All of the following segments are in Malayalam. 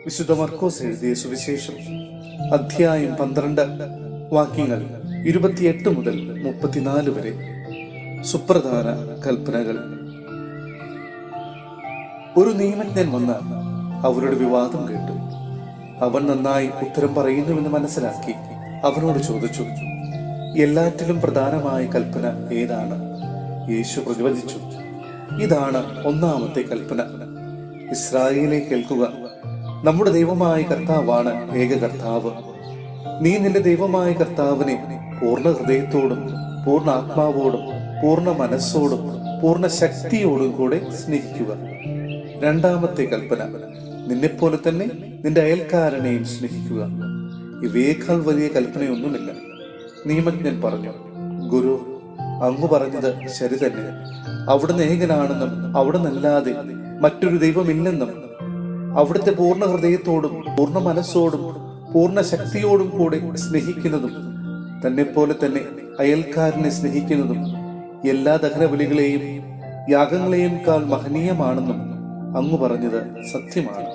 വിശുദ്ധ മർക്കോസ് എഴുതിയ സുവിശേഷം അധ്യായം 12 വാക്യങ്ങൾ 28 മുതൽ 34 വരെ. സുപ്രധാന കൽപ്പനകൾ. ഒരു നിയമജ്ഞൻ വന്ന് അവരുടെ വിവാദം കേട്ടു. അവൻ നന്നായി ഉത്തരം പറയുന്നുവെന്ന് മനസ്സിലാക്കി അവനോട് ചോദിച്ചു, എല്ലാറ്റിലും പ്രധാനമായ കൽപ്പന ഏതാണ്? യേശു പ്രതിവചിച്ചു, ഇതാണ് ഒന്നാമത്തെ കൽപ്പന. ഇസ്രായേലെ കേൾക്കുക, നമ്മുടെ ദൈവമായ കർത്താവാണ് ഏക കർത്താവ്. നീ നിന്റെ ദൈവമായ കർത്താവിനെ പൂർണ്ണ ഹൃദയത്തോടും പൂർണ്ണ ആത്മാവോടും പൂർണ്ണ മനസ്സോടും പൂർണ്ണ ശക്തിയോടും കൂടെ സ്നേഹിക്കുക. രണ്ടാമത്തെ കൽപ്പന, നിന്നെപ്പോലെ തന്നെ നിന്റെ അയൽക്കാരനെയും സ്നേഹിക്കുക. ഇവയേക്കാൾ വലിയ കൽപ്പനയൊന്നുമില്ല. നിയമജ്ഞൻ പറഞ്ഞു, ഗുരു, അങ്ങ് പറഞ്ഞത് ശരി തന്നെ. അവിടുന്ന് ഏകനാണെന്നും അവിടുന്നല്ലാതെ മറ്റൊരു ദൈവമില്ലെന്നും അവിടുത്തെ പൂർണ്ണ ഹൃദയത്തോടും പൂർണ്ണ മനസ്സോടും പൂർണ്ണ ശക്തിയോടും കൂടെ സ്നേഹിക്കുന്നതും തന്നെ പോലെ തന്നെ അയൽക്കാരനെ സ്നേഹിക്കുന്നതും എല്ലാ ദഹനബലികളെയും യാഗങ്ങളെയും കാൾ മഹനീയമാണെന്നും അങ്ങ് പറഞ്ഞത് സത്യമാണ്.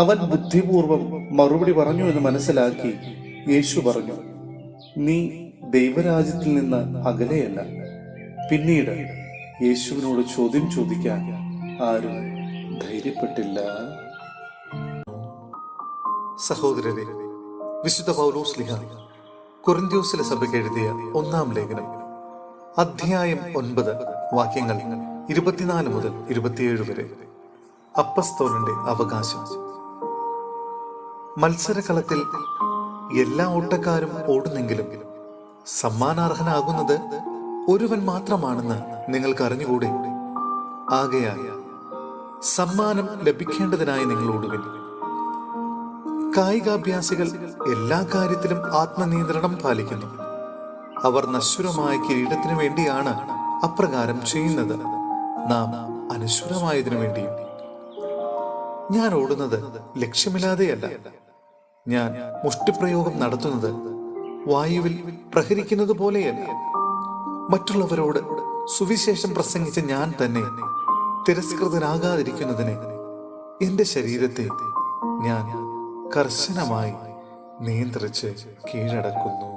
അവൻ ബുദ്ധിപൂർവം മറുപടി പറഞ്ഞു എന്ന് മനസ്സിലാക്കി യേശു പറഞ്ഞു, നീ ദൈവരാജ്യത്തിൽ നിന്ന് അകലെയല്ല. പിന്നീട് യേശുവിനോട് ചോദ്യം ചോദിക്കാൻ ആരും ധൈര്യപ്പെട്ടില്ല. സഹോദരരെ, വിശുദ്ധ പൗലോസ് ശ്ലീഹ കൊരിന്ത്യസിലെ സഭയ്ക്ക് എഴുതിയ ഒന്നാം ലേഖനം അധ്യായം 9 വാക്യങ്ങൾ 24 മുതൽ 27 വരെ. അപ്പസ്തോലന്റെ അവകാശം. മത്സരകളത്തിൽ എല്ലാ ഓട്ടക്കാരും ഓടുന്നെങ്കിലും സമ്മാനാർഹനാകുന്നത് ഒരുവൻ മാത്രമാണെന്ന് നിങ്ങൾക്ക് അറിഞ്ഞുകൂടെ? ആകയാൽ സമ്മാനം ലഭിക്കേണ്ടതിനായി നിങ്ങൾ ഓടുവിൻ. കായികാഭ്യാസികൾ എല്ലാ കാര്യത്തിലും ആത്മനിയന്ത്രണം പാലിക്കുന്നു. അവർ നശ്വരമായ കിരീടത്തിനു വേണ്ടിയാണ് അപ്രകാരം ചെയ്യുന്നത്, നാം അനശ്വരമായതിനു വേണ്ടിയും. ഞാൻ ഓടുന്നത് ലക്ഷ്യമില്ലാതെയല്ല. ഞാൻ മുഷ്ടിപ്രയോഗം നടത്തുന്നത് വായുവിൽ പ്രഹരിക്കുന്നത് പോലെയല്ല. മറ്റുള്ളവരോട് സുവിശേഷം പ്രസംഗിച്ച ഞാൻ തന്നെ തിരസ്കൃതനാകാതിരിക്കുന്നതിന് എന്റെ ശരീരത്തെ ഞാൻ കർശനമായി നിയന്ത്രിച്ച് കീഴടക്കുന്നു.